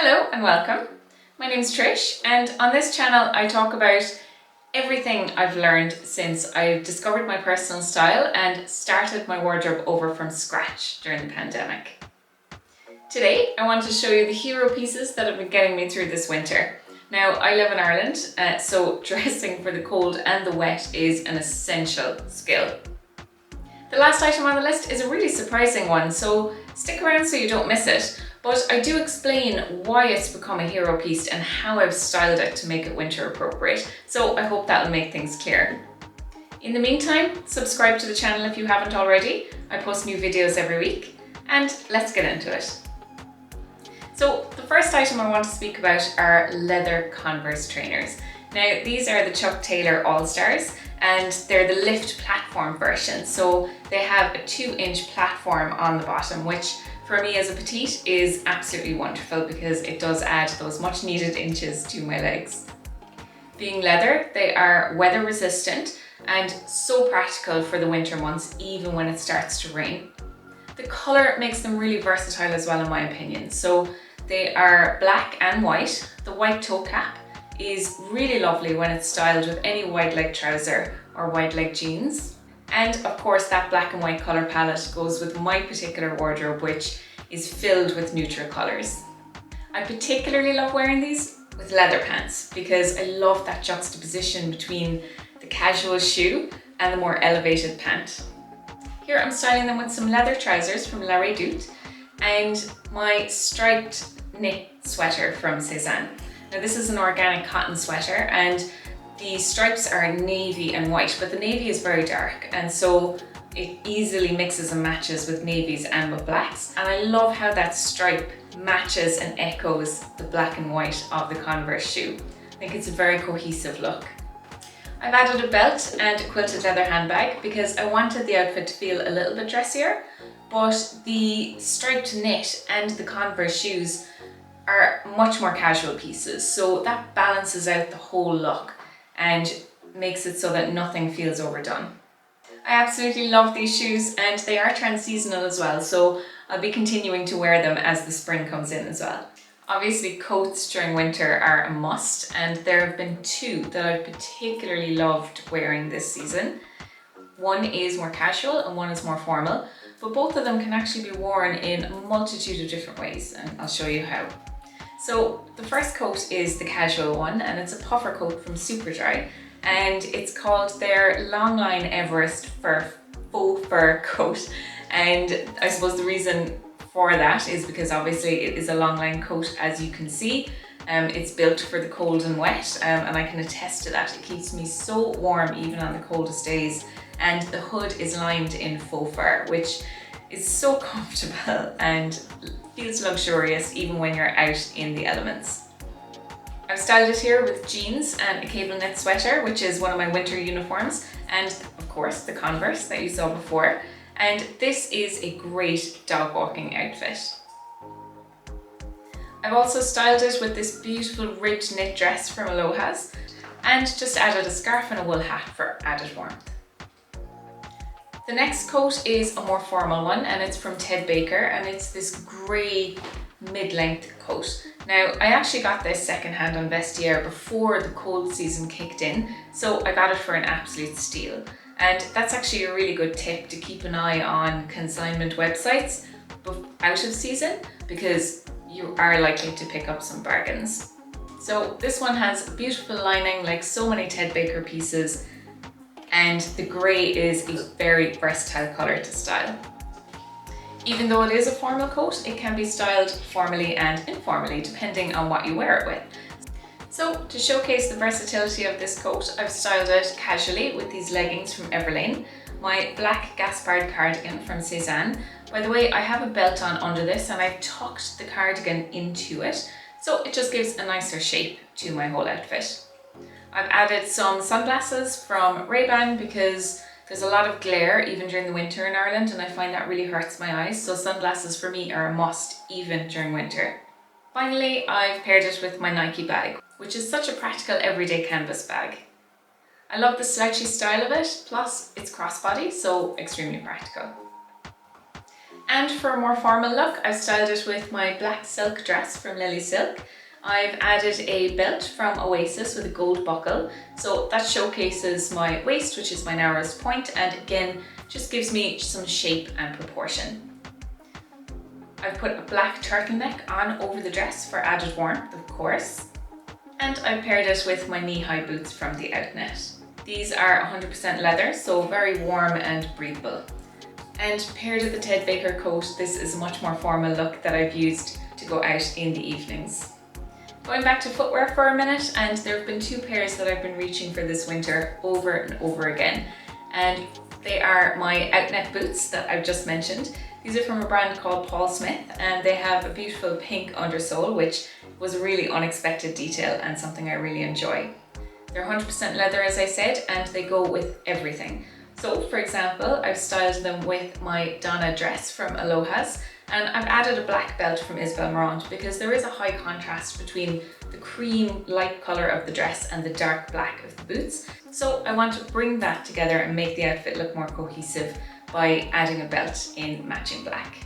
Hello and welcome. My name is Trish, and on this channel I talk about everything I've learned since I discovered my personal style and started my wardrobe over from scratch during the pandemic. Today I want to show you the hero pieces that have been getting me through this winter. Now I live in Ireland, so dressing for the cold and the wet is an essential skill. The last item on the list is a really surprising one, so stick around so you don't miss it. But I do explain why it's become a hero piece and how I've styled it to make it winter appropriate, so I hope that'll make things clear. In the meantime, subscribe to the channel if you haven't already. I post new videos every week, and let's get into it. So the first item I want to speak about are leather Converse trainers. Now these are the Chuck Taylor All-Stars, and they're the lift platform version. So they have a 2-inch platform on the bottom, which for me as a petite is absolutely wonderful because it does add those much needed inches to my legs. Being leather, they are weather resistant and so practical for the winter months, even when it starts to rain. The colour makes them really versatile as well, in my opinion. So they are black and white. The white toe cap is really lovely when it's styled with any wide leg trouser or wide leg jeans. And of course that black and white colour palette goes with my particular wardrobe, which is filled with neutral colours. I particularly love wearing these with leather pants because I love that juxtaposition between the casual shoe and the more elevated pant. Here I'm styling them with some leather trousers from La Redoute and my striped knit sweater from Zara. Now this is an organic cotton sweater and the stripes are navy and white, but the navy is very dark, and so it easily mixes and matches with navies and with blacks. And I love how that stripe matches and echoes the black and white of the Converse shoe. I think it's a very cohesive look. I've added a belt and a quilted leather handbag because I wanted the outfit to feel a little bit dressier, but the striped knit and the Converse shoes are much more casual pieces, so that balances out the whole look and makes it so that nothing feels overdone. I absolutely love these shoes and they are trans-seasonal as well, so I'll be continuing to wear them as the spring comes in as well. Obviously coats during winter are a must, and there have been two that I've particularly loved wearing this season. One is more casual and one is more formal, but both of them can actually be worn in a multitude of different ways, and I'll show you how. So the first coat is the casual one, and it's a puffer coat from Superdry, and it's called their Longline Everest faux fur coat. And I suppose the reason for that is because obviously it is a longline coat, as you can see. It's built for the cold and wet, and I can attest to that. It keeps me so warm even on the coldest days, and the hood is lined in faux fur, which is so comfortable and feels luxurious even when you're out in the elements. I've styled it here with jeans and a cable knit sweater, which is one of my winter uniforms, and of course the Converse that you saw before. And this is a great dog walking outfit. I've also styled it with this beautiful ribbed knit dress from Aloha's and just added a scarf and a wool hat for added warmth. The next coat is a more formal one, and it's from Ted Baker, and it's this grey mid-length coat. Now I actually got this secondhand on Vestiaire before the cold season kicked in, so I got it for an absolute steal. And that's actually a really good tip to keep an eye on consignment websites out of season, because you are likely to pick up some bargains. So this one has a beautiful lining like so many Ted Baker pieces, and the grey is a very versatile colour to style. Even though it is a formal coat, it can be styled formally and informally depending on what you wear it with. So to showcase the versatility of this coat, I've styled it casually with these leggings from Everlane, my black Gaspard cardigan from Cezanne. By the way, I have a belt on under this and I've tucked the cardigan into it, so it just gives a nicer shape to my whole outfit. I've added some sunglasses from Ray-Ban because there's a lot of glare even during the winter in Ireland, and I find that really hurts my eyes, so sunglasses for me are a must even during winter. Finally, I've paired it with my Nike bag, which is such a practical everyday canvas bag. I love the slouchy style of it, plus it's crossbody, so extremely practical. And for a more formal look, I've styled it with my black silk dress from Lily Silk. I've added a belt from Oasis with a gold buckle, so that showcases my waist, which is my narrowest point, and again just gives me some shape and proportion. I've put a black turtleneck on over the dress for added warmth, of course, and I've paired it with my knee-high boots from the Outnet. These are 100% leather, so very warm and breathable. And paired with the Ted Baker coat, this is a much more formal look that I've used to go out in the evenings. Going back to footwear for a minute, and there have been 2 pairs that I've been reaching for this winter over and over again. And they are my Outnet boots that I've just mentioned. These are from a brand called Paul Smith, and they have a beautiful pink undersole, which was a really unexpected detail and something I really enjoy. They're 100% leather, as I said, and they go with everything. So for example, I've styled them with my Donna dress from Aloha's, and I've added a black belt from Isabel Marant because there is a high contrast between the cream light colour of the dress and the dark black of the boots. So I want to bring that together and make the outfit look more cohesive by adding a belt in matching black.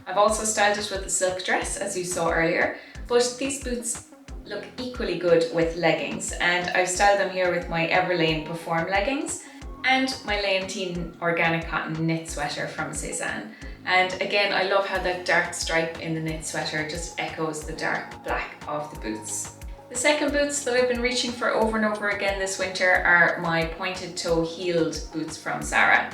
I've also styled it with the silk dress, as you saw earlier, but these boots look equally good with leggings, and I've styled them here with my Everlane Perform leggings and my Leontine organic cotton knit sweater from Cezanne. And again, I love how that dark stripe in the knit sweater just echoes the dark black of the boots. The second boots that I've been reaching for over and over again this winter are my pointed toe heeled boots from Zara.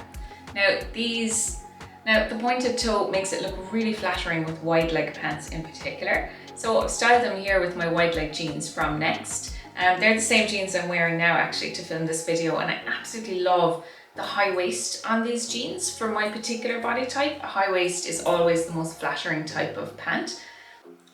Now the pointed toe makes it look really flattering with wide leg pants in particular. So I've styled them here with my wide leg jeans from Next. They're the same jeans I'm wearing now actually to film this video, and I absolutely love the high waist on these jeans. For my particular body type, a high waist is always the most flattering type of pant.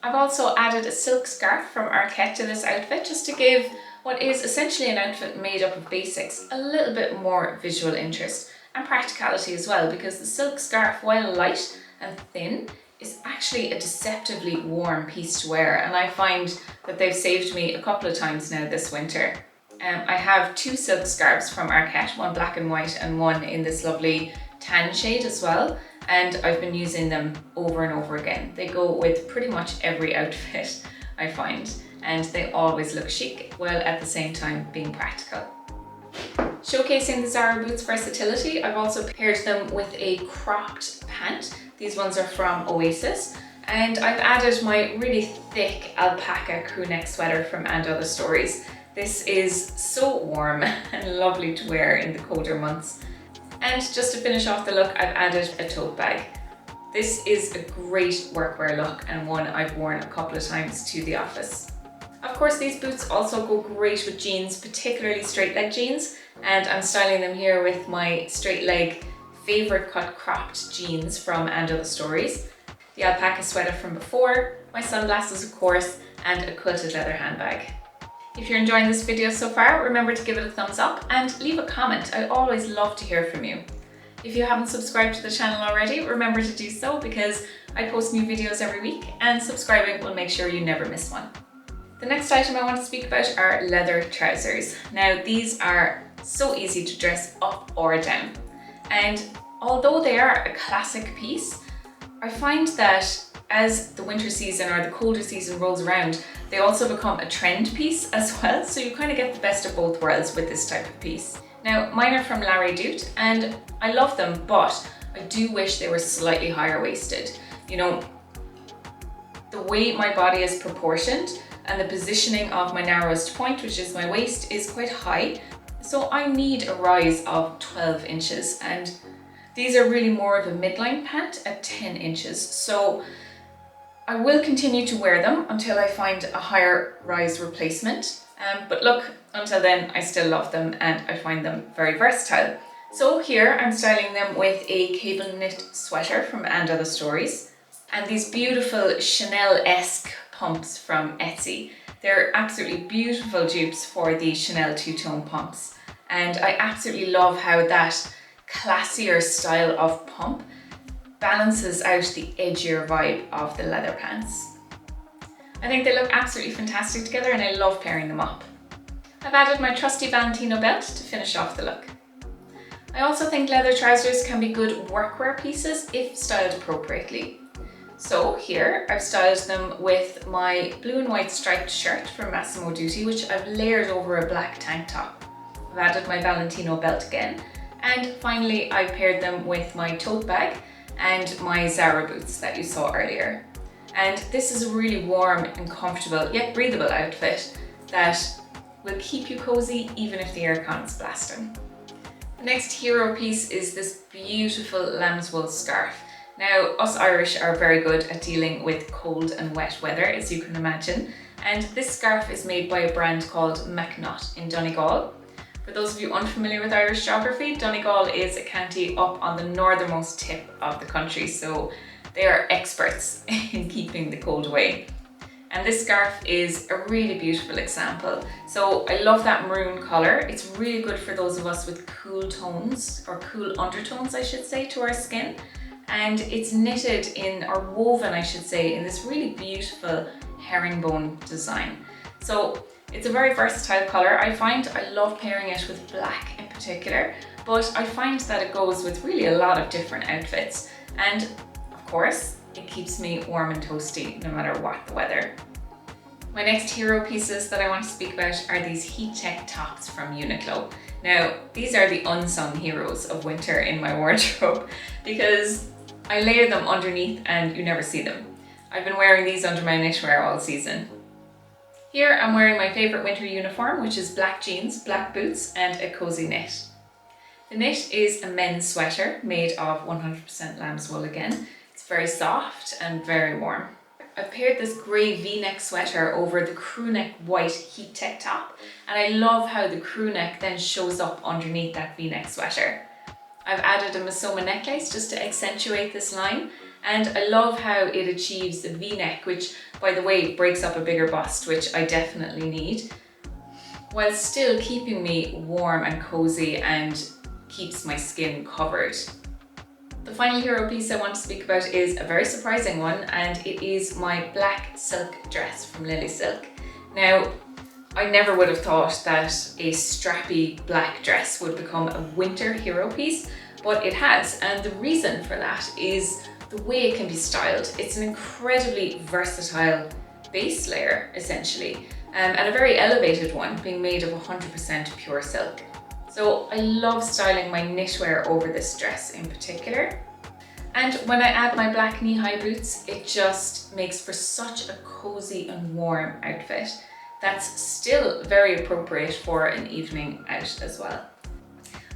I've also added a silk scarf from Arket to this outfit just to give what is essentially an outfit made up of basics a little bit more visual interest and practicality as well, because the silk scarf, while light and thin, is actually a deceptively warm piece to wear, and I find that they've saved me a couple of times now this winter. I have 2 silk scarves from Arket, one black and white and one in this lovely tan shade as well, and I've been using them over and over again. They go with pretty much every outfit I find, and they always look chic while at the same time being practical. Showcasing the Zara boots' versatility, I've also paired them with a cropped pant. These ones are from Oasis, and I've added my really thick alpaca crew neck sweater from And Other Stories. This is so warm and lovely to wear in the colder months. And just to finish off the look, I've added a tote bag. This is a great workwear look and one I've worn a couple of times to the office. Of course, these boots also go great with jeans, particularly straight leg jeans, and I'm styling them here with my straight leg favorite cut cropped jeans from And Other Stories, the alpaca sweater from before, my sunglasses of course, and a quilted leather handbag. If you're enjoying this video so far, remember to give it a thumbs up and leave a comment. I always love to hear from you. If you haven't subscribed to the channel already, remember to do so because I post new videos every week, and subscribing will make sure you never miss one. The next item I want to speak about are leather trousers. Now these are so easy to dress up or down, and although they are a classic piece, I find that as the winter season or the colder season rolls around, they also become a trend piece as well, so you kind of get the best of both worlds with this type of piece. Now mine are from La Redoute and I love them, but I do wish they were slightly higher waisted. You know, the way my body is proportioned and the positioning of my narrowest point, which is my waist, is quite high. So I need a rise of 12 inches, and these are really more of a midline pant at 10 inches. So I will continue to wear them until I find a higher rise replacement. But look, until then, I still love them and I find them very versatile. So here I'm styling them with a cable knit sweater from And Other Stories and these beautiful Chanel-esque pumps from Etsy. They're absolutely beautiful dupes for the Chanel two-tone pumps, and I absolutely love how that classier style of pump balances out the edgier vibe of the leather pants. I think they look absolutely fantastic together and I love pairing them up. I've added my trusty Valentino belt to finish off the look. I also think leather trousers can be good workwear pieces if styled appropriately. So here I've styled them with my blue and white striped shirt from Massimo Dutti, which I've layered over a black tank top. I've added my Valentino belt again, and finally I paired them with my tote bag and my Zara boots that you saw earlier. And this is a really warm and comfortable yet breathable outfit that will keep you cozy even if the aircon is blasting. The next hero piece is this beautiful lamb's wool scarf. Now, us Irish are very good at dealing with cold and wet weather, as you can imagine, and this scarf is made by a brand called McNutt in Donegal. For those of you unfamiliar with Irish geography, Donegal is a county up on the northernmost tip of the country, so they are experts in keeping the cold away. And this scarf is a really beautiful example. So I love that maroon colour. It's really good for those of us with cool tones, or cool undertones I should say, to our skin. And it's knitted in, or woven I should say, in this really beautiful herringbone design. So it's a very versatile colour. I find I love pairing it with black in particular, but I find that it goes with really a lot of different outfits. And of course, it keeps me warm and toasty no matter what the weather. My next hero pieces that I want to speak about are these heat tech tops from Uniqlo. Now, these are the unsung heroes of winter in my wardrobe because I layer them underneath and you never see them. I've been wearing these under my knitwear all season. Here I'm wearing my favourite winter uniform, which is black jeans, black boots and a cozy knit. The knit is a men's sweater made of 100% lamb's wool again. It's very soft and very warm. I've paired this grey v-neck sweater over the crew neck white heat tech top, and I love how the crew neck then shows up underneath that v-neck sweater. I've added a Masoma necklace just to accentuate this line, and I love how it achieves a v-neck, which by the way breaks up a bigger bust, which I definitely need, while still keeping me warm and cozy and keeps my skin covered. The final hero piece I want to speak about is a very surprising one, and it is my black silk dress from Lily Silk. Now, I never would have thought that a strappy black dress would become a winter hero piece, but it has, and the reason for that is the way it can be styled. It's an incredibly versatile base layer, essentially, and a very elevated one, being made of 100% pure silk. So I love styling my knitwear over this dress in particular. And when I add my black knee-high boots, it just makes for such a cozy and warm outfit that's still very appropriate for an evening out as well.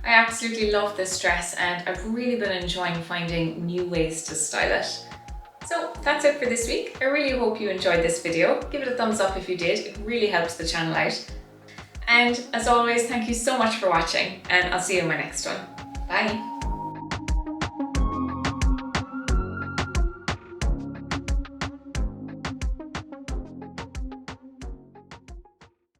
I absolutely love this dress and I've really been enjoying finding new ways to style it. So that's it for this week. I really hope you enjoyed this video. Give it a thumbs up if you did, it really helps the channel out. And as always, thank you so much for watching, and I'll see you in my next one. Bye!